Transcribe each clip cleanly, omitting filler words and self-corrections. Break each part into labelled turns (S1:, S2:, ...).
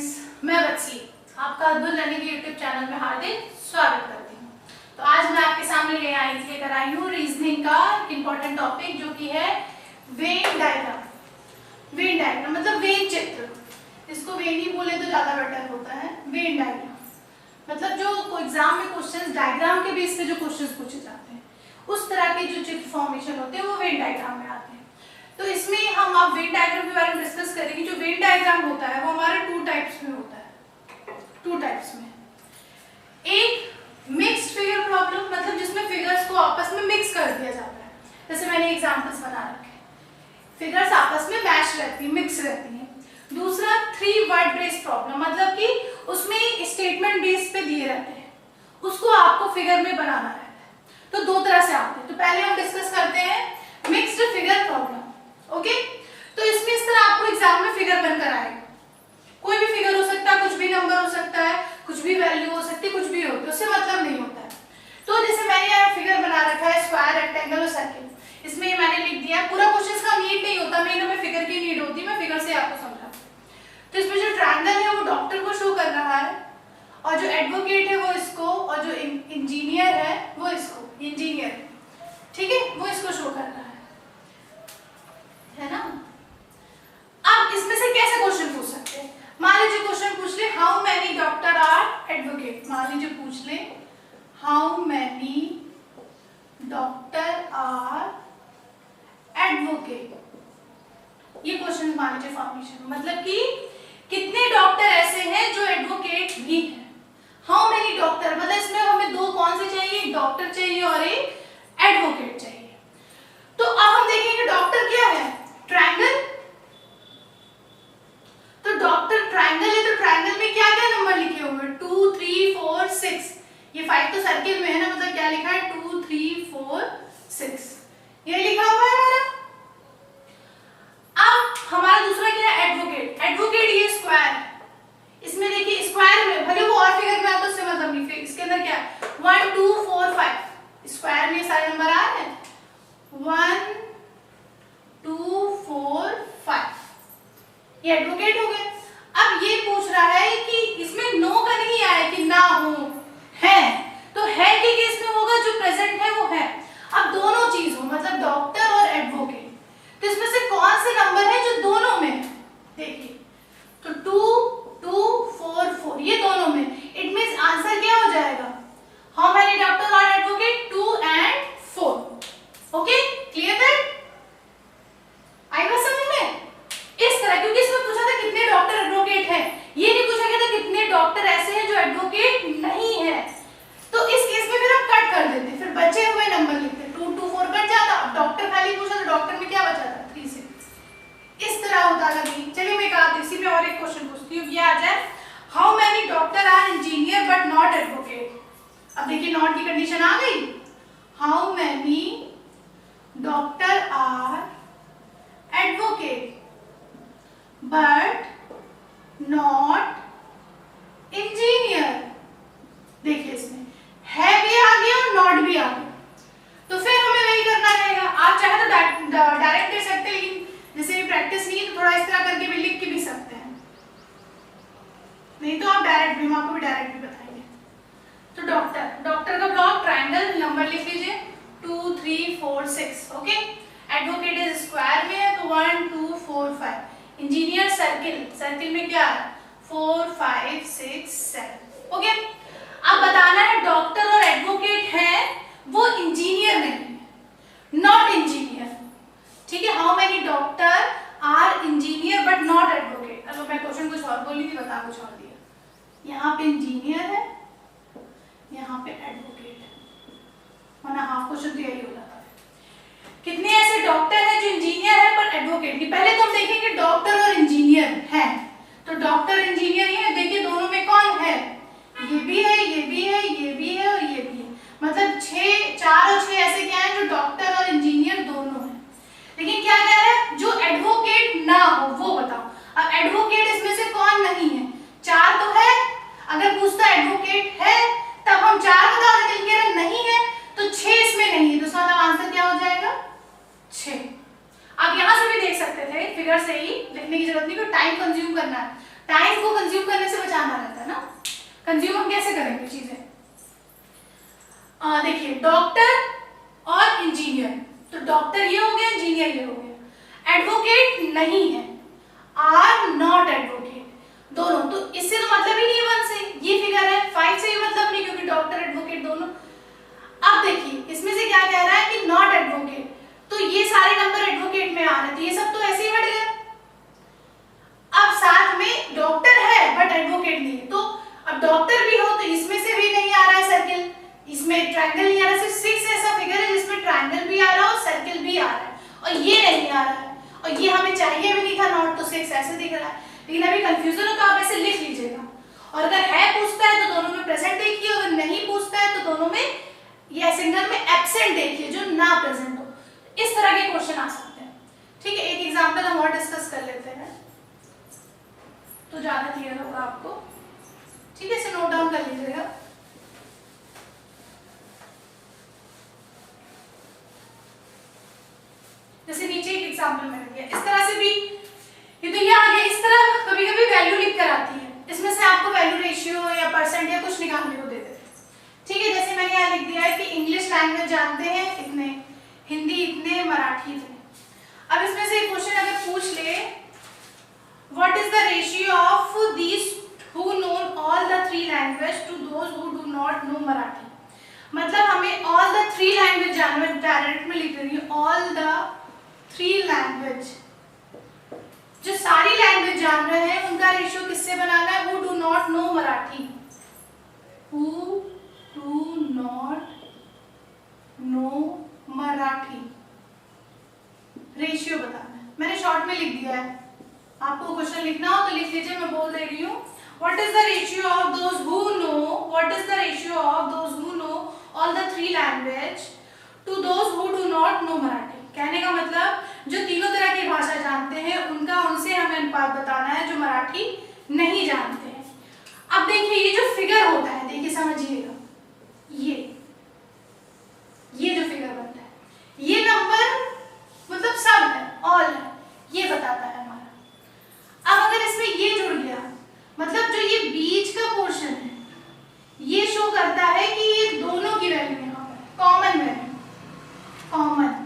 S1: Friends, मैं बच्ची आपका अद्भुत लर्निंग के यूट्यूब चैनल में हार्दिक स्वागत करती हूँ। तो आज मैं आपके सामने लेकर आई हूँ रीजनिंग का इंपॉर्टेंट टॉपिक जो कि है वेन डायग्राम। वेन डायग्राम मतलब वेन चित्र, इसको वेन ही बोले तो ज्यादा बेटर होता है। वेन डायग्राम मतलब जो एग्जाम में क्वेश्चंस डायग्राम के बेस पे जो क्वेश्चंस पूछे जाते हैं उस तरह के जो चित्र फॉर्मेशन होते हैं वो वेन डायग्राम में आते हैं। तो इसमें हम अब वेन डायग्राम के बारे में डिस्कस करेंगे। जो वेन डायग्राम होता है वो हमारे टू टाइप्स में होता है। टू टाइप्स में, एक मिक्स्ड फिगर प्रॉब्लम मतलब जिसमें फिगर्स को आपस में मिक्स कर दिया जाता है। जैसे मैंने एग्जांपल्स बना रखे हैं, फिगर्स आपस में मैच रहती है, मिक्स रहती हैं। दूसरा थ्री वर्ड बेस प्रॉब्लम मतलब कि उसमें स्टेटमेंट बेस पे दिए रहते हैं, उसको आपको फिगर में बनाना रहता है। तो दो तरह से आते हैं। तो पहले हम डिस्कस करते हैं मिक्स्ड फिगर प्रॉब्लम। ओके, तो इसमें इस तरह आपको एग्जाम में फिगर बनकर आएगा। कोई भी फिगर हो सकता है, कुछ भी नंबर हो सकता है, कुछ भी वैल्यू हो सकती है, कुछ भी हो, उससे मतलब नहीं होता है। तो जैसे मैंने यहाँ फिगर बना रखा है स्क्वायर, रेक्टेंगल और सर्किल। इसमें मैंने लिख दिया, पूरा क्वेश्चन का नीड नहीं होता, मेन हमें फिगर की नीड होती है, मैं फिगर से आपको समझा। तो इसमें जो ट्रायंगल है वो डॉक्टर को शो कर रहा है, और जो एडवोकेट है वो इसको, और जो इंजीनियर है वो इसको, इंजीनियर ठीक है वो इसको शो कर रहा है ना। अब इसमें से कैसे क्वेश्चन पूछ सकते हैं? मान लीजिए क्वेश्चन पूछ ले how many doctor R advocate. मान लीजिए पूछ ले how many doctor R advocate. ये क्वेश्चन मान लीजिए फॉर्मेशन मतलब कि कितने डॉक्टर ऐसे हैं जो एडवोकेट भी हैं। हाउ मेनी डॉक्टर मतलब इसमें हमें दो कौन से चाहिए, एक डॉक्टर चाहिए और एक एडवोकेट चाहिए। तो अब हम देखेंगे डॉक्टर क्या है, ट्रायंगल। तो डॉक्टर ट्रायंगल है, तो ट्रायंगल में क्या क्या नंबर लिखे हुए हैं, 2 3 4 6। ये 5 तो सर्किल में है ना, मतलब क्या लिखा है 2 3 4 6 ये लिखा हुआ है हमारा। अब हमारा दूसरा क्या है, एडवोकेट। एडवोकेट ये स्क्वायर, इसमें देखिए स्क्वायर में भले वो और फिगर में आता उससे मतलब नहीं, इसके अंदर क्या है 1 2 4 5 स्क्वायर में सारे नंबर आ रहे हैं 1 2 4 5 ये एडवोकेट हो गए। अब ये पूछ रहा है कि इसमें नो का नहीं आया कि ना हो, है, तो है के केस में होगा जो प्रेजेंट है वो है। अब दोनों चीज हो मतलब डॉक्टर और एडवोकेट, तो इसमें से कौन से नंबर है जो दोनों में है, देखिए तो 2 2 4 4 ये दोनों में, इट मींस आंसर क्या हो जाएगा, how many doctor R advocate 2 and 4। Okay, clear that? आएगा समझ में? इस तरह, क्योंकि इसमें पूछा था कितने डॉक्टर एडवोकेट हैं, ये नहीं पूछा गया था कितने डॉक्टर ऐसे हैं जो एडवोकेट नहीं है। तो इस केस में फिर हम कट कर देते, फिर बचे हुए नंबर लिखते, 2 2 4 कट जाता। अब डॉक्टर खाली पूछा तो डॉक्टर में क्या बचा था 3 6। इस तरह होता है कभी। चलिए मैं कहा इसी में और एक क्वेश्चन पूछती हूँ, ये आ जाए how many doctor R engineer but not advocate. अब देखिए नॉट की कंडीशन आ गई, how many doctor R advocate but not engineer. देखिए इसमें है भी आ गया और नॉट भी आ गया, तो फिर हमें वही करना रहेगा। आप चाहे तो डायरेक्ट दे सकते हैं, लेकिन जैसे प्रैक्टिस नहीं है तो थोड़ा इस तरह करके भी लिख के भी सकते हैं, नहीं तो आप डायरेक्ट भी, हम आपको भी डायरेक्ट भी बताएंगे। तो डॉक्टर का ब्लॉक ट्रायंगल, नंबर लिख लीजिए 2 3 4 6। ओके, एडवोकेट इज स्क्वायर में है तो 1 2 4 5। इंजीनियर सर्किल में क्या है 4 5 6 7। ओके, अब बताना है डॉक्टर और एडवोकेट है वो इंजीनियर नहीं है, नॉट इंजीनियर। ठीक है, how many doctor R engineer but not advocate. अब मैं क्वेश्चन कुछ और बोली थी, बता कुछ और दिया। यहाँ पे इंजीनियर है, यहाँ पे एडवोकेट है, वरना हाफ क्वेश्चन तो यही हो जाता है। कितने ऐसे डॉक्टर हैं जो इंजीनियर है पर एडवोकेट नहीं। पहले तो हम देखेंगे डॉक्टर और इंजीनियर है, तो डॉक्टर इंजीनियर ही है। देखिए दोनों में कौन है, ये भी है, ये भी है, ये भी है और ये भी है, मतलब 4 और 6 ऐसे क्या है जो डॉक्टर और इंजीनियर दोनों हैं। लेकिन क्या कह रहा है जो एडवोकेट ना हो वो बताओ। अब एडवोकेट इसमें से कौन नहीं है, 4 तो है, अगर पूछता एडवोकेट है तब हम 4 बता देते, लेकिन नहीं है तो 6 इसमें नहीं है, तो इसका मतलब आंसर क्या हो जाएगा 6। आप यहां से भी देख सकते थे, फिगर से ही लिखने की जरूरत नहीं, टाइम कंज्यूम करना है। टाइम को कंज्यूम करने से बचाना रहता है ना। कंज्यूम हम कैसे करेंगे चीजें? देखिए, डॉक्टर और इंजीनियर, तो डॉक्टर ये हो गया, इंजीनियर ये हो गया। एडवोकेट नहीं है, आर नॉट एडवोकेट दोनों, तो इससे तो मतलब ही नहीं है 1 से, ये फिगर है। 5 से भी मतलब नहीं, क्योंकि डॉक्टर एडवोकेट दोनों। अब देखिए इसमें से क्या कह रहा है कि नॉट एडवोकेट, तो ये सारे नंबर एडवोकेट में आ रहे हैं, तो ये सब तो ऐसे ही हट गए। अब साथ में डॉक्टर है बट एडवोकेट नहीं है, तो अब डॉक्टर भी हो तो इसमें से भी नहीं आ रहा है सर्किल, इसमें ट्रायंगल नहीं आ रहा। सिर्फ 6 ऐसा फिगर है जिसमें ट्रायंगल भी आ रहा है और सर्किल भी आ रहा है, और ये नहीं आ रहा है, और ये हमें चाहिए भी नहीं था नॉट, तो 6 ऐसे दिख रहा है। लेकिन अभी कंफ्यूजन हो तो आप ऐसे लिख लीजिएगा, और अगर है पूछता है तो दोनों में प्रेजेंट देखिए, अगर नहीं पूछता है तो दोनों में या सिंगल में एब्सेंट देखिए जो ना प्रेजेंट हो। इस तरह के क्वेश्चन आ सकते हैं। ठीक है, एक एग्जांपल हम और डिस्कस कर लेते हैं तो ज्यादा क्लियर होगा आपको। ठीक है, इसे नोट डाउन कर लीजिएगा। जैसे नीचे एक एग्जांपल मैंने दिया, इस तरह से भी ये तो ये आ गया। इस तरह कभी कभी वैल्यू लिख कर आती है, इसमें से आपको वैल्यू रेशियो या परसेंट या कुछ निकालने को देते हैं। ठीक है, जैसे मैंने यहाँ लिख दिया है कि इंग्लिश लैंग्वेज जानते हैं इतने, हिंदी इतने, मराठी इतने। अब इसमें से एक क्वेश्चन अगर पूछ ले, what is the ratio of these who know all the 3 language to those who do not know Marathi. मतलब हमें ऑल द 3 लैंग्वेज जानना है, डायरेक्ट में लिख रही हूँ ऑल द 3 लैंग्वेज, जो सारी लैंग्वेज जान रहे हैं उनका रेशियो किससे बनाना है? Who do not know Marathi, who do not know Marathi, ratio बताना है। मैंने शॉर्ट में लिख दिया है, आपको क्वेश्चन लिखना हो तो लिख लीजिए, मैं बोल दे रही हूँ। What is the ratio of those who know, what is the ratio of those who know all the 3 language to those who do not know Marathi. कहने का मतलब जो तीनों तरह की भाषा जानते हैं उनका उनसे हमें अनुपात बताना है जो मराठी नहीं जानते हैं। अब देखिए ये जो फिगर होता है, देखिए समझिएगा, ये जो फिगर बनता है, ये नंबर मतलब सब है, ऑल है, ये बताता है हमारा। अब अगर इसमें ये जुड़ गया, मतलब जो ये बीच का पोर्शन है ये शो करता है कि ये दोनों की वैल्यू यहाँ पर कॉमन वैल्यू, कॉमन,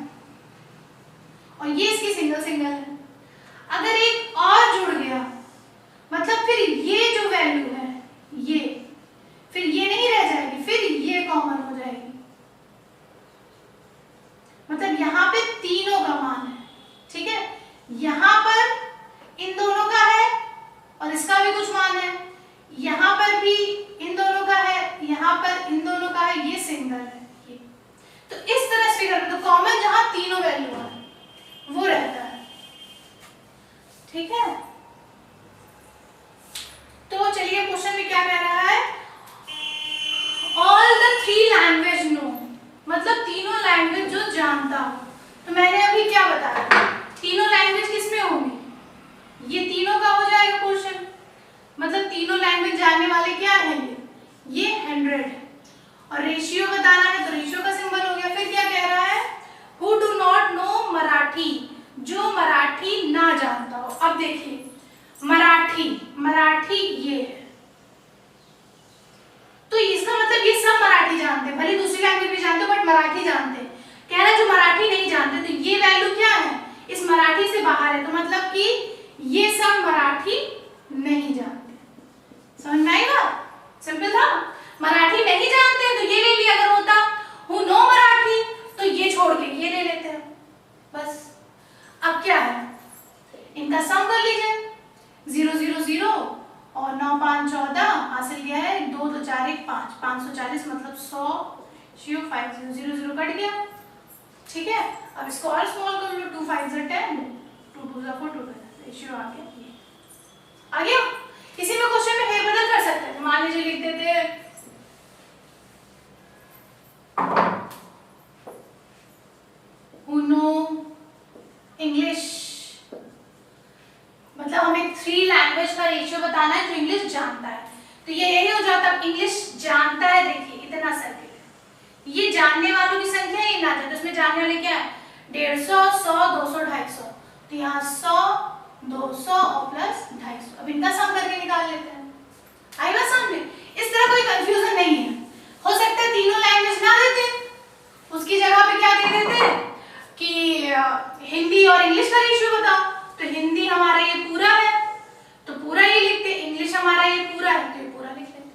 S1: और ये इसकी सिंगल सिंगल है। अगर एक और जुड़ गया मतलब फिर ये जो वैल्यू है ये, फिर ये नहीं रह जाएगी, फिर ये कॉमन हो जाएगी। मतलब यहाँ पे तीनों का मान है। ठीक है, यहाँ पर इन दोनों का है और इसका भी कुछ मान है, यहाँ पर भी इन दोनों का है, यहाँ पर इन दोनों का है, ये सिंगल है ये। तो इस तरह से फिगर में तो कॉमन जहां तीनों वैल्यू है वो रहता है। ठीक है, तो चलिए क्वेश्चन में क्या कह रहा है, ऑल द 3 लैंग्वेज नो, मतलब तीनों लैंग्वेज जो जानता हो। तो मैंने अभी क्या बताया, तीनों लैंग्वेज किसमें होंगी, ये तीनों का हो जाएगा क्वेश्चन, मतलब तीनों लैंग्वेज जानने वाले क्या है, ये 100 है, और रेशियो बताना है तो रेशियो का सिंबल हो गया। फिर क्या कह रहा है, who do not know Marathi, जो मराठी ना जानता हो। अब देखिए मराठी, मराठी ये है, तो इसका मतलब ये सब मराठी जानते हैं, भले दूसरी लैंग्वेज भी जानते हो बट मराठी जानते हैं। कह रहा है जो मराठी नहीं जानते, तो ये वैल्यू क्या है, इस मराठी से बाहर है, तो मतलब कि ये सब मराठी नहीं जानते। समझ में आई बात, सिंपल था। मराठी नहीं जानते तो ये ले लिया, अगर होता हु नो मराठी तो ये छोड़ के ये ले लेते हैं बस। अब क्या है, इनका सम कर लीजिए, 0 0 0 और 9 5 14 हासिल किया है, 2 2 4 1 5, 540 मतलब 100, 5 0 0 0 कट गया। ठीक है, अब इसको और स्मॉल कर लो, 2 5 10, 2 2 4 2 रेशियो आ गया, आ गया। इसी में क्वेश्चन में फेरबदल कर सकते हैं, मान लीजिए लिख देते who know इंग्लिश, मतलब हमें 3 लैंग्वेज का रेशियो बताना है जो इंग्लिश जानता है, तो ये यही हो जाता है, इंग्लिश जानता है। देखिए इतना सर्किल है, ये जानने वालों की संख्या ही ना जाए, तो इसमें जानने वाले क्या है, 150 100 200 250, तो यहाँ 100 200 और प्लस 250। अब इनका सम करके निकाल लेते हैं। आई बात समझ में? इस तरह कोई कंफ्यूजन नहीं है। हो सकता है तीनों लैंग्वेज ना देते, उसकी जगह पे क्या दे देते हैं कि हिंदी और इंग्लिश का रेशियो बताओ, तो हिंदी हमारा ये पूरा है तो पूरा ये लिखते, इंग्लिश हमारा ये पूरा है तो ये पूरा लिख लेते।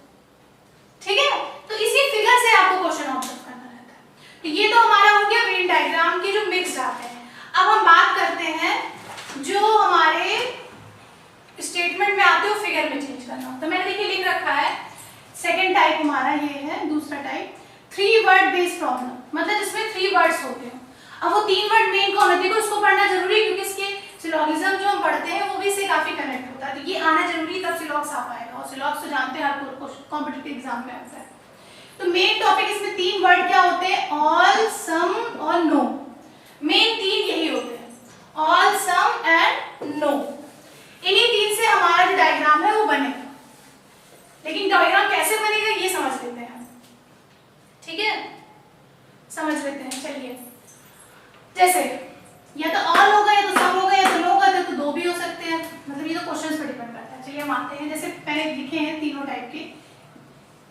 S1: ठीक है, तो इसी फिगर से आपको क्वेश्चन ऑब्जर्व करना रहता है। तो ये तो हमारा हो गया वेन डायग्राम के जो मिक्स्ड आते हैं। अब हम बात करते हैं जो हमारे स्टेटमेंट में आते हो फिगर में चेंज करना। तो मैंने देखिए लिख रखा है सेकंड टाइप हमारा ये है, दूसरा टाइप 3 वर्ड बेस्ड प्रॉब्लम, मतलब जिसमें 3 वर्ड्स होते हैं। अब वो 3 वर्ड मेन कौन होते हैं उसको पढ़ना जरूरी है, क्योंकि इसके सिलॉगिज्म जो हम पढ़ते हैं वो भी इससे काफी कनेक्ट होता है। तो ये आना जरूरी, तब सिलॉग्स आ पाएगा, और सिलॉग्स तो जानते हैं हर कॉम्पिटिटिव एग्जाम में आता है। तो मेन टॉपिक इसमें 3 वर्ड क्या होते हैं, ऑल, सम और नो। मेन 3 यही होते हैं, ऑल, सम एंड नो। इन्हीं 3 से हमारा जो डायग्राम है वो बनेगा। लेकिन डायग्राम कैसे बनेगा ये समझ लेते हैं हम, ठीक है, समझ लेते हैं। चलिए, जैसे या तो ऑल होगा या तो सम होगा या तो नो होगा, तो 2 भी हो सकते हैं, मतलब ये तो क्वेश्चंस पर डिपेंड करता है। चलिए हम आते हैं, जैसे मैंने लिखे हैं तीनों टाइप के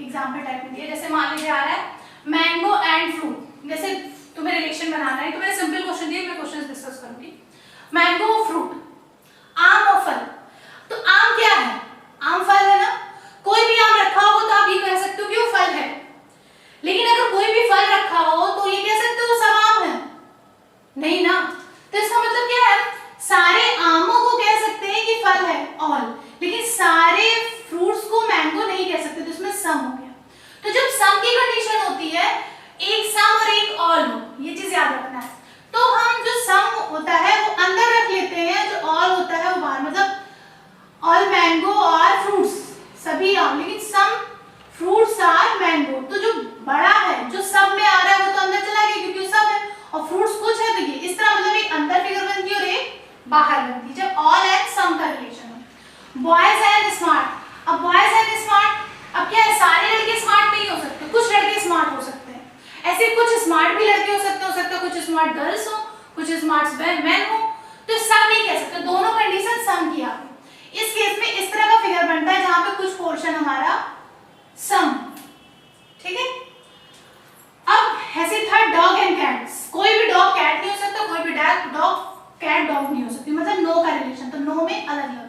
S1: एग्जाम्पल टाइप में दिए। जैसे मान लीजिए आ रहा है मैंगो एंड फ्रूट, जैसे तुम्हें रिलेशन बनाना है, तो मैंने सिंपल क्वेश्चन दिए, मैं क्वेश्चन डिस्कस करूंगी। मैंगो, फ्रूट, आम और फल। तो आम क्या है, आम फल है ना, कोई भी आम रखा हो तो आप ये कह सकते हो कि वो फल है। लेकिन अगर कोई भी फल रखा हो तो ये कह सकते हो सब आम है, नहीं ना। तो इसका मतलब क्या है, सारे आमों को कह सकते हैं कि फल है ऑल, लेकिन सारे फ्रूट्स को मैंगो नहीं कह सकते, तो इसमें सम हो गया। तो जब सम की कंडीशन होती है, एक सम और एक ऑल हो, ये चीज याद रखना है। तो हम जो सम होता है वो अंदर रख लेते हैं, जो ऑल होता है वो बाहर, मतलब ऑल मैंगो और फ्रूट्स सभी आम, लेकिन सम फ्रूट्स आर मैंगो। तो जो बड़ा है, जो सब में आ रहा है वो तो अंदर चला गया क्योंकि वो सब है, और फ्रूट्स कुछ है, तो ये इस तरह मतलब एक अंदर फिगर बनती है और एक बाहर बनती है जब ऑल एंड सम का रिलेशन हो। Boys and smart. अब बॉयज एंड स्मार्ट, अब क्या है, सारे लड़के स्मार्ट नहीं हो सकते, कुछ लड़के स्मार्ट हो सकते हैं। ऐसे कुछ स्मार्ट भी लड़के हो सकते हैं कुछ स्मार्ट गर्ल्स हो, कुछ स्मार्ट मैन हो, तो सब नहीं कह सकते, दोनों कंडीशन सम की आ गई। इस केस में इस तरह का फिगर बनता है जहां पे कुछ पोर्शन हमारा सम, ठीक है। अब ऐसे था डॉग एंड कैट्स, कोई भी डॉग कैट नहीं हो सकता, कोई भी डॉग कैट डॉग नहीं हो सकती, मतलब नो का रिलेशन, तो नो में अलग अलग,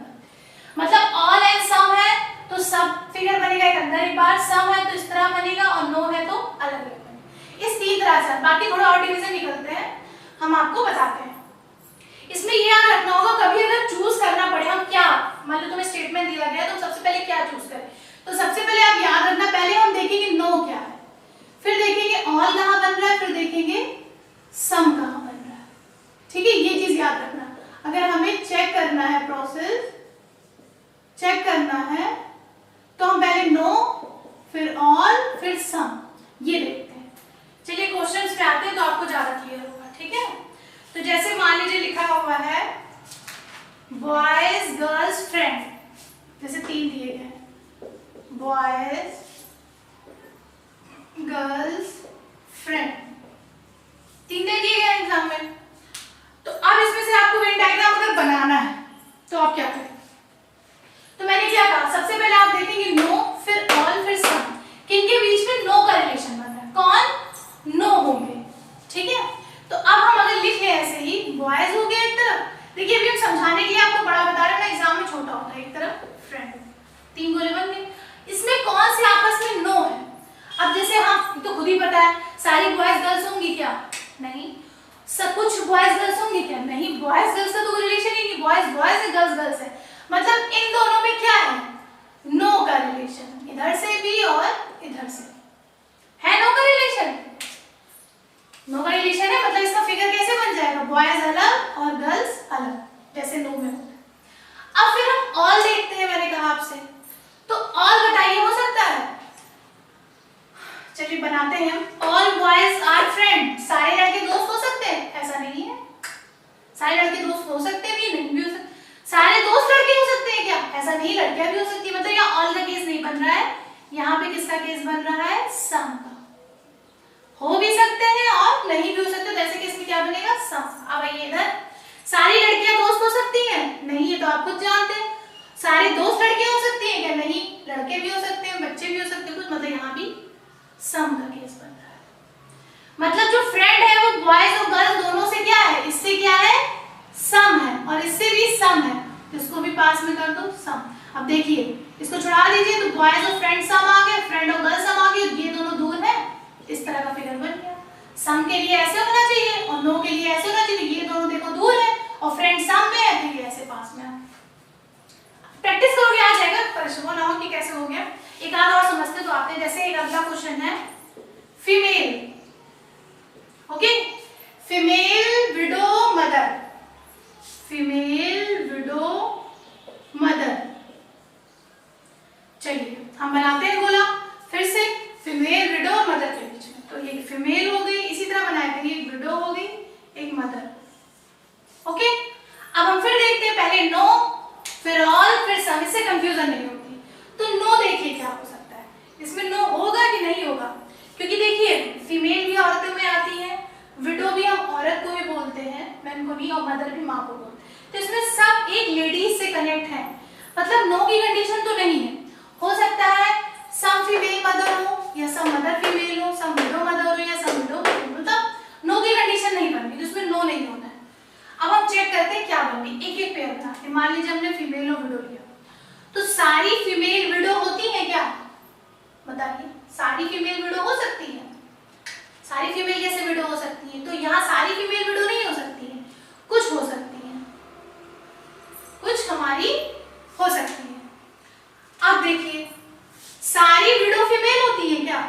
S1: मतलब ऑल एंड सम है तो सब फिगर बनेगा एक अंदर एक बार, सम है तो इस तरह बनेगा, और नो है तो अलग अलग बनेगा। इस 3 तरह से, बाकी थोड़ा और डिवीजन निकलते हैं, हम आपको बताते हैं। इसमें ये याद रखना होगा, कभी अगर चूज करना पड़े, हम क्या, मान लो तुम्हें स्टेटमेंट दिया गया तो सबसे पहले क्या चूज करें, तो सबसे पहले आप याद रखना, पहले हम देखेंगे नो क्या है, फिर देखेंगे ऑल कहां बन रहा है, फिर देखेंगे सम कहां बन रहा है, ठीक है। ये चीज याद रखना। अगर हमें चेक करना है, प्रोसेस चेक करना है, तो हम पहले नो, फिर ऑल, फिर सम, ये देखते हैं। चलिए क्वेश्चंस पे आते हैं तो आपको ज्यादा क्लियर होगा, ठीक है। तो जैसे मान लीजिए लिखा हुआ है बॉयज गर्ल्स फ्रेंड, जैसे 3 दिए गए, बॉयज गर्ल्स फ्रेंड, 3 दे दिए गए एग्जाम में। तो अब इसमें से आपको वेन डायग्राम अगर बनाना है तो आप क्या करें, तो मैंने क्या कहा, सबसे पहले आप देखेंगे नो, फिर ऑल, फिर सम, किनके बीच में नो का रिलेशन बन रहा है, कौन, नो होंगे, ठीक है। तो अब हम अगर लिख लें ऐसे ही, बॉयज हो गया एक तरफ, देखिए अभी हम समझाने के लिए आपको बड़ा बता रहे हैं ना, एग्जाम में छोटा होता है, एक तरफ फ्रेंड, 3 गोले बन गए। इसमें कौन से आपस में नो है, अब जैसे हम तो खुद ही पता है, सारी बॉयज गर्ल्स होंगी क्या, नहीं, सब कुछ बॉयज गर्ल्स होंगी क्या, नहीं, बॉयज गर्ल्स का तो कोई रिलेशन ही नहीं, बॉयज बॉयज है, गर्ल्स गर्ल्स है, मतलब इन दोनों में क्या है, नो का रिलेशन, इधर से भी और इधर से है नो का रिलेशन, नो का रिलेशन है, मतलब इसका फिगर कैसे बन जाएगा, बॉयज अलग और गर्ल्स अलग, जैसे नो में होता है। अब फिर हम ऑल देखते हैं, मैंने कहा आपसे, तो ऑल बताइए हो सकता है, चलिए बनाते हैं हम, ऑल बॉयज आर फ्रेंड, सारे लड़के दोस्त हो सकते हैं, ऐसा नहीं है, सारे लड़के दोस्त हो सकते भी, नहीं भी हो सकते, सारे दोस्त लड़के हो सकते हैं क्या, ऐसा नहीं, लड़कियां भी हो सकती है, मतलब यहाँ ऑल का केस नहीं बन रहा है, यहाँ पे किसका केस बन रहा है, सम का, हो भी सकते हैं और नहीं भी हो सकते, तो ऐसे केस में क्या बनेगा, सम। अब आइए इधर, सारी लड़कियां दोस्त हो सकती हैं? नहीं, ये तो आप खुद जानते हैं। सारे दोस्त लड़कियां हो सकती हैं क्या? नहीं, लड़के भी हो सकते हैं, बच्चे भी हो सकते हैं कुछ, मतलब यहाँ भी सम का केस बन रहा है। मतलब जो फ्रेंड है वो बॉयज और गर्ल्स दोनों से क्या है, इससे क्या है, सम है, और इससे भी सम है, तो इसको भी पास में कर दो सम। अब देखिए इसको छुड़ा दीजिए तो बॉयज और फ्रेंड सम आ गए, फ्रेंड और गर्ल सम आ गए, ये दोनों दूर है, इस तरह का फिगर बन गया। सम के लिए ऐसे होना चाहिए और नो के लिए ऐसे होना चाहिए, ये दोनों देखो दूर है और फ्रेंड सम में है तो ये ऐसे पास में है। प्रैक्टिस करोगे आ जाएगा, परेशान ना हो कि कैसे हो गया। एक आध और समझते तो आते हैं। जैसे एक अगला क्वेश्चन है female, okay, female window mother, female window mother. चलिए हम बनाते हैं गोला फिर से, फीमेल विडो और मदर के बीच में, तो ये फीमेल हो गई, इसी तरह बनाया करिए, एक विडो हो गई, एक मदर, ओके। अब हम फिर देखते हैं, पहले नो फिर ऑल फिर सम, इससे कंफ्यूजन नहीं होती। तो नो देखिए क्या हो सकता है, इसमें नो होगा कि नहीं होगा, क्योंकि देखिए फीमेल भी औरतों में आती है, विडो भी हम औरत को भी बोलते हैं, मैन को नहीं, और मदर भी माँ को बोलते हैं, तो इसमें सब एक लेडीज से कनेक्ट है, मतलब नो की कंडीशन तो नहीं है। हो सकता है सम फीमेल मदर हो या सम मदर फीमेल हो, सम विडो मदर हो या सम विडो, मतलब नो की कंडीशन नहीं बन रही, तो इसमें नो नहीं होना है। अब हम चेक करते हैं क्या बन रही, एक एक पेयर बनाते हैं। मान लीजिए हमने फीमेल और विडो लिया, तो सारी फीमेल विडो होती है क्या, बताइए, सारी फीमेल विडो हो सकती है? सारी फीमेल कैसे विडो हो सकती है? तो यहाँ सारी फीमेल विडो नहीं हो सकती है, कुछ हो सकती है, कुछ हमारी हो सकती है। अब देखिए सारी विडो फीमेल होती है क्या?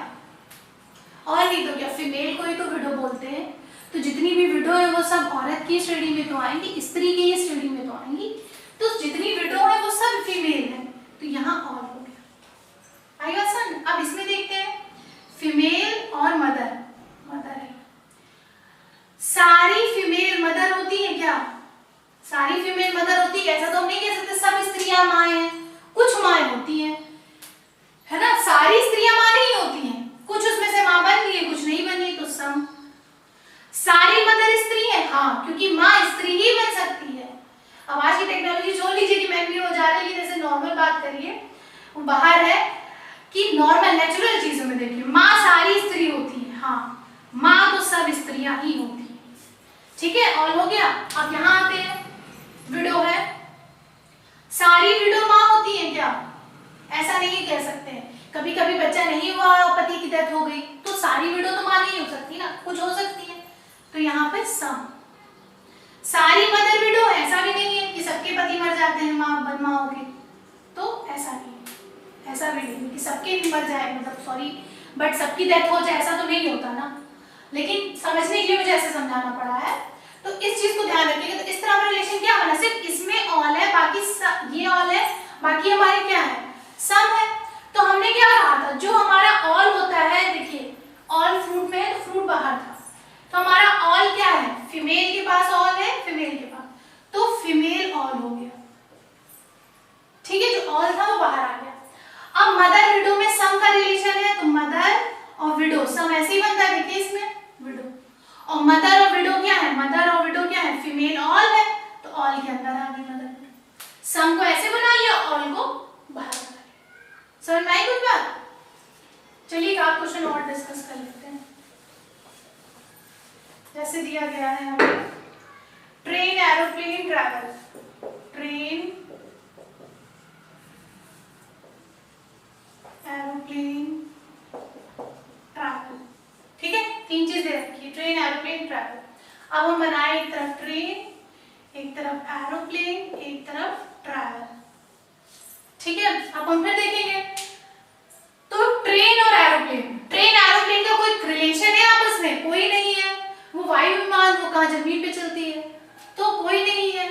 S1: और नहीं तो क्या, फीमेल को ही तो विडो बोलते हैं, तो जितनी भी विडो है वो सब औरत की श्रेणी में तो आएंगी, स्त्री की ही श्रेणी में तो आएंगी, तो जितनी विडो है वो सब फीमेल है, तो यहाँ और हो गया, आएगा सन। अब इसमें देखते हैं फीमेल और मदर, मदर है, सारी फीमेल मदर होती है क्या? सारी फीमेल मदर होती है, ऐसा तो हम नहीं कह सकते सब स्त्रियां माँ हैं, कुछ माँ होती हैं, है ना, सारी स्त्रियां माँ नहीं होती हैं, कुछ उसमें से माँ बन गई है, कुछ नहीं बनी, तो सम। सारी मदर स्त्री है, हाँ, क्योंकि माँ स्त्री ही बन सकती है। अब आज की टेक्नोलॉजी छोड़ लीजिए कि महंगी हो जा रही है, जैसे नॉर्मल बात करिए, वो बाहर है कि नॉर्मल नेचुरल चीजों में देखिए, माँ सारी स्त्री होती है, हाँ, माँ तो सब स्त्रियां ही होती है, ठीक है, ऑल हो गया। अब यहाँ आते हैं, विडो है, सारी विडो माँ होती है क्या? ऐसा नहीं कह सकते हैं, कभी कभी बच्चा नहीं हुआ और पति की डेथ हो गई, तो सारी विडो तो माँ नहीं हो सकती ना, कुछ हो सकती है, तो यहाँ पे सम। सारी मदर विडो, ऐसा भी नहीं है कि सबके पति मर जाते हैं माँ बदमाओं के, तो ऐसा नहीं है, ऐसा भी नहीं कि सबके मर जाए, मतलब सॉरी बट सबकी डेथ हो जाए, ऐसा तो नहीं होता ना, लेकिन समझने के लिए मुझे ऐसे समझाना पड़ा है, तो इस चीज को ध्यान रखिएगा। तो इस तरह का रिलेशन क्या बना, सिर्फ इसमें ऑल है, बाकी ये ऑल है, बाकी हमारे क्या है, सम है। तो हमने क्या कहा था, जो हमारा ऑल होता है, देखिए ऑल फ्रूट में है तो फ्रूट बाहर था, तो हमारा ऑल क्या है, फीमेल के पास ऑल है, फीमेल के पास, तो फीमेल ऑल हो गया, ठीक है, जो ऑल था वो बाहर आ गया। अब मदर विडो में सम का रिलेशन है, तो मदर और विडो सम ऐसे ही बनता है, देखिए इसमें विडो, और मदर और विडो क्या है, मदर और विडो क्या है, फीमेल ऑल है, तो ऑल के अंदर आ गई मदर विडो, सम को ऐसे बना लिया, ऑल को बाहर बना लिया। समझ में आई कुछ बात? चलिए एक आध क्वेश्चन और डिस्कस कर लेते हैं। जैसे दिया गया है हमें train, aeroplane, travel, train, aeroplane, travel, ठीक है, तीन चीज दे रखी है, ट्रेन, एरोप्लेन, ट्रैवल। अब हम बनाए एक तरफ ट्रेन, एक तरफ एरोप्लेन, एक तरफ ट्रैवल, ठीक है। अब हम फिर देखेंगे, तो ट्रेन और एरोप्लेन, ट्रेन एरोप्लेन का कोई रिलेशन है आपस में? कोई नहीं है, वो वायु विमान, वो कहाँ जमीन पे चलती है, तो कोई नहीं है,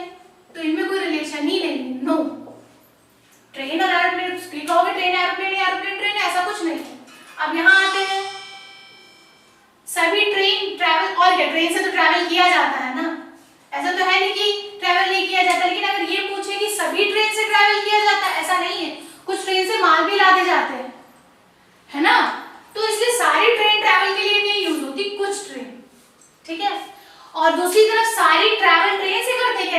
S1: तो इनमें कोई रिलेशन ही नहीं, नो। ट्रेन और एरोप्लेन कहोगे ट्रेन एरोप्लेन या एरोप्लेन ट्रेन, ऐसा कुछ नहीं। अब यहाँ आते हैं, सभी ट्रेन ट्रैवल, और क्या, ट्रेन से तो ट्रैवल किया जाता है ना, ऐसा तो है नहीं कि ट्रैवल नहीं किया जाता, लेकिन अगर ये पूछे कि सभी ट्रेन से ट्रैवल किया जाता है, ऐसा नहीं है, कुछ ट्रेन से माल भी लादे जाते हैं, है ना, तो इसलिए सारी ट्रेन ट्रैवल के लिए नहीं यूज होती, कुछ ट्रेन, ठीक है। और दूसरी तरफ सारी ट्रैवल ट्रेन से करते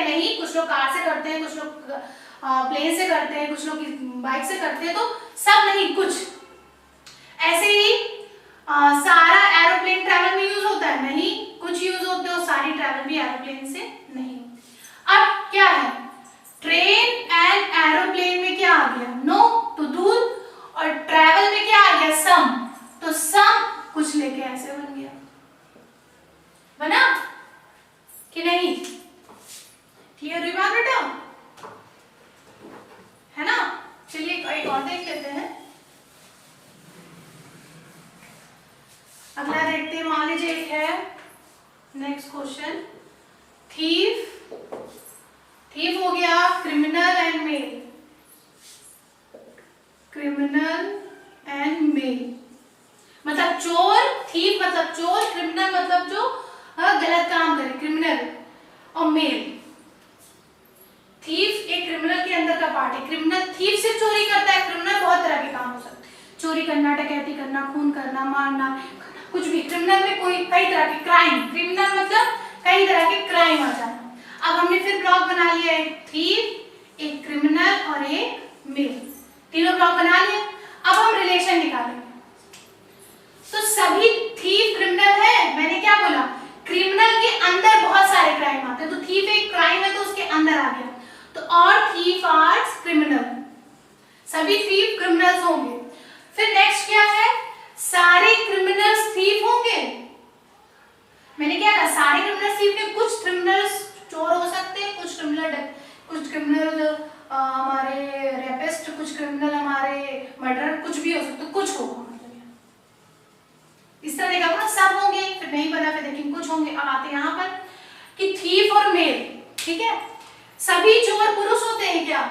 S1: लोग कार से करते हैं, कुछ लोग प्लेन से करते हैं, कुछ लोग बाइक से करते हैं, तो सब नहीं, कुछ ऐसे ही सारा एरोप्लेन ट्रैवल में यूज होता है नहीं, कुछ यूज होते हैं, सारी ट्रैवल भी एरोप्लेन से नहीं। अब क्या है, ट्रेन एंड एरोप्लेन में क्या आ गया, नो तो दूर, और ट्रैवल में क्या आ गया, सम, तो सम कुछ लेके ऐसे बन गया, बना कि नहीं, क्लियर हुई बात बेटा, है ना। चलिए एक और देख लेते हैं, अगला देखते हैं, मान लीजिए एक है नेक्स्ट क्वेश्चन, थीफ, थीफ हो गया criminal and male, criminal and male मतलब चोर, थीफ मतलब चोर, क्रिमिनल मतलब जो गलत काम करे, क्रिमिनल, और मेल, थीफ एक क्रिमिनल के अंदर का पार्ट है। क्रिमिनल, थीफ सिर्फ चोरी करता है, क्रिमिनल बहुत तरह के काम हो सकते हैं, चोरी करना, डकैती करना, खून करना, मारना, कुछ भी, क्रिमिनल में कोई कई तरह के क्राइम, क्रिमिनल मतलब कई तरह के क्राइम आ जाना। अब हमने फिर ब्लॉक बना लिया, एक थीफ, एक क्रिमिनल और एक मेल, तीनों ब्लॉक बना लिए। अब हम रिलेशन निकालेंगे, तो सभी थीफ क्रिमिनल है, मैंने क्या बोला, क्रिमिनल के अंदर बहुत सारे क्राइम आते हैं, तो थीफ एक क्राइम है तो उसके अंदर आ गया, तो और थीफ आर क्रिमिनल, सभी थीफ क्रिमिनल्स होंगे। फिर नेक्स्ट क्या है, सारे क्रिमिनल्स थीफ होंगे, मैंने क्या कहा, सारे क्रिमिनल्स थीफ नहीं, कुछ क्रिमिनल्स चोर हो सकते हैं, कुछ क्रिमिनल हमारे रेपिस्ट, कुछ क्रिमिनल हमारे मर्डर, कुछ भी हो सकता है, कुछ होगा, इस तरह देखा ना, सब होंगे, फिर नहीं बना, फिर लेकिन कुछ होंगे। अब आते हैं यहाँ पर कि थीफ और मेल, ठीक है, सभी चोर पुरुष होते हैं क्या,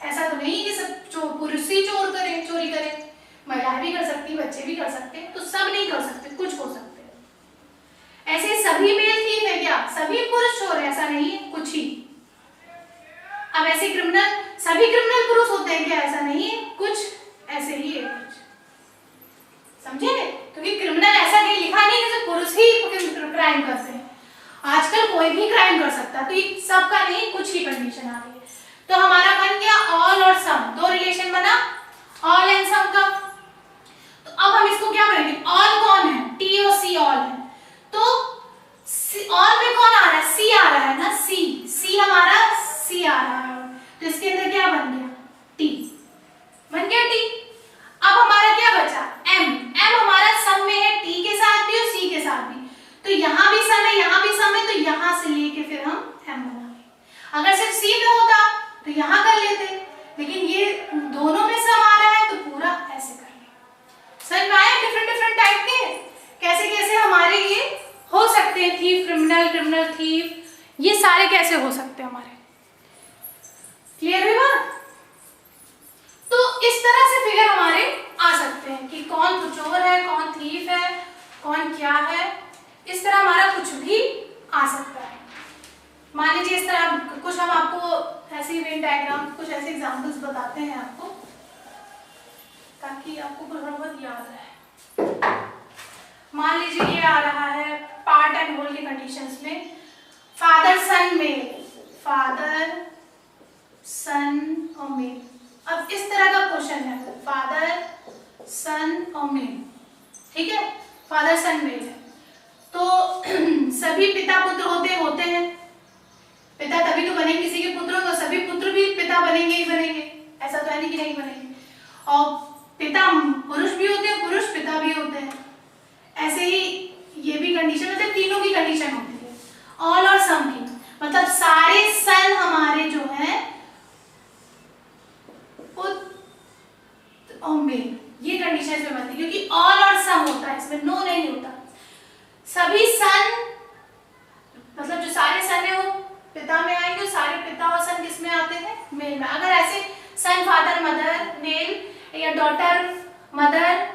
S1: ऐसा तो नहीं कि सब चोर पुरुष ही चोर करें, चोरी करें, महिलाएं भी कर सकती, बच्चे भी कर सकते हैं, तो सब नहीं कर सकते, कुछ हो सकते हैं। ऐसे सभी मेल थीफ है क्या, सभी पुरुष चोर है, ऐसा नहीं है, कुछ ही। अब ऐसे क्रिमिनल, सभी क्रिमिनल पुरुष होते हैं क्या, ऐसा नहीं है, कुछ ऐसे ही है, कुछ, समझे, क्योंकि क्रिमिनल ऐसा कहीं लिखा नहीं कि पुरुष ही क्राइम करते हैं, आजकल कोई भी क्राइम कर सकता है, तो ये सबका नहीं, कुछ ही कंडीशन आ रही है। तो हमारा बन गया ऑल और सम, दो रिलेशन बना ऑल एंड सम का। तो अब हम इसको क्या करेंगे, ऑल कौन है, टी और सी ऑल है, तो ऑल में कौन आ रहा है, सी आ रहा है ना, सी हमारा सी आ रहा है, तो इसके अंदर क्या बन गया, टी बन गया, टी। अब हमारा क्या बचा, एम, एम हमारा सम में है, टी के साथ भी और सी के साथ भी, तो यहाँ भी सम है, यहाँ भी सम है, तो यहाँ से लेके फिर हम एम बनाएंगे। अगर सिर्फ सी में होता तो यहाँ कर लेते, लेकिन ये दोनों में सम आ रहा है तो पूरा ऐसे कर लेंगे। समझ में आया, डिफरेंट डिफरेंट टाइप के कैसे कैसे हमारे ये हो सकते हैं, थीफ क्रिमिनल, क्रिमिनल थीफ, ये सारे कैसे हो सकते हैं हमारे, क्लियर हुई बात। तो इस तरह से फिगर हमारे आ सकते हैं कि कौन तो चोर है, कौन थीफ है, कौन क्या है, इस तरह हमारा कुछ भी आ सकता है। मान लीजिए इस तरह कुछ हम आपको ऐसे वेन डायग्राम, कुछ ऐसे एग्जांपल्स बताते हैं आपको, ताकि आपको कुछ बहुत याद रहे। मान लीजिए ये आ रहा है पार्ट एंड होल के कंडीशंस में, फादर सन मेल, फादर सन और मेल। अब इस तरह का क्वेश्चन है, फादर सन और मेल, ठीक है, फादर सन मेल है, तो सभी पिता पुत्र होते हैं, पिता तभी तो बनेंगे, किसी के पुत्र हो तो सभी पुत्र भी पिता बनेंगे ही बनेंगे, ऐसा तो है नहीं कि नहीं बनेंगे, और पिता पुरुष भी होते हैं, पुरुष पिता भी होते हैं, ऐसे ही ये भी कंडीशन, मतलब तीनों की कंडीशन होती है, ऑल और सम की, मतलब सारे सन हमारे जो हैं और मेल, ये कंडीशन इसमें बनती है, क्योंकि ऑल और सम होता है, इसमें नो नहीं होता। सभी सन मतलब जो सारे सन है वो पिता में आएंगे, सारे पिता और सन किस में आते हैं, मेल में। अगर ऐसे सन फादर मदर मेल या डॉटर मदर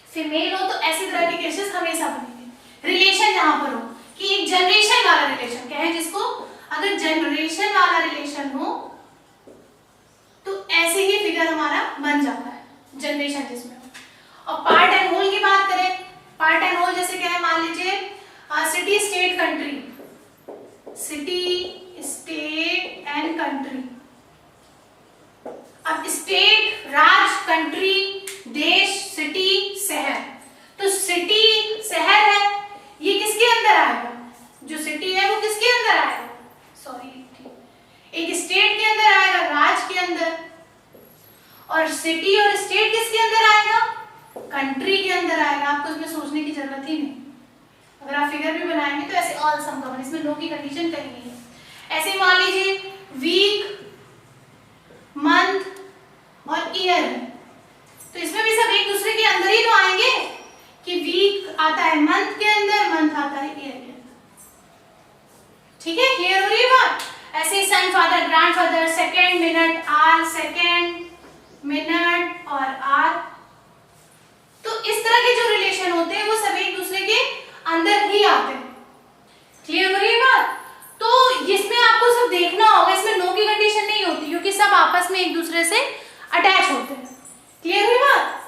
S1: फीमेल हो तो ऐसी तरह के केसेस हमेशा बनेंगे। रिलेशन जहां पर हो कि एक जनरेशन वाला रिलेशन क्या है, जिसको अगर जनरेशन वाला रिलेशन हो तो ऐसे ही फिगर हमारा बन जाता है, जनरेशन जिसमें हो। और पार्ट एंड होल की बात करें, पार्ट एंड होल जैसे क्या है, मान लीजिए city state country, city state and country. अब स्टेट, राज्य, कंट्री, देश, सिटी, शहर। तो सिटी शहर है, ये किसके अंदर आएगा? जो सिटी है वो किसके अंदर आएगा? सॉरी, एक स्टेट के अंदर आएगा, राज्य के अंदर। और सिटी और स्टेट किसके अंदर आएगा? कंट्री के अंदर आएगा। आपको इसमें सोचने की जरूरत ही नहीं। अगर आप फिगर भी बनाएंगे तो ऐसे ऑल सम कॉमन, इसमें नो की कंडीशन कहीं नहीं है। ऐसे मान लीजिए वीक, मंथ और ईयर, तो इसमें भी सब एक दूसरे के अंदर ही तो आएंगे कि वीक आता है मंथ के अंदर, मंथ आता है ईयर के अंदर। ठीक है, क्लियर हो रही है बात? ऐसे ही son, father, grandfather, second, minute, hour, second, minute और आर। तो इस तरह के जो रिलेशन होते हैं वो सब एक दूसरे के अंदर ही आते हैं। क्लियर हो रही है बात? तो इसमें आपको सब देखना होगा, इसमें नो की कंडीशन नहीं होती क्योंकि सब आपस में एक दूसरे से अटैच होते हैं। क्लियर हुई बात?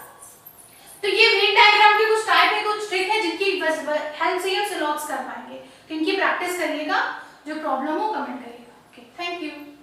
S1: तो ये वेन डायग्राम की कुछ टाइप है, कुछ ट्रिक है जिनकी हेल्प से हम सिलॉग्स कर पाएंगे। तो इनकी प्रैक्टिस करिएगा, जो प्रॉब्लम हो कमेंट करिएगा। Okay, thank you.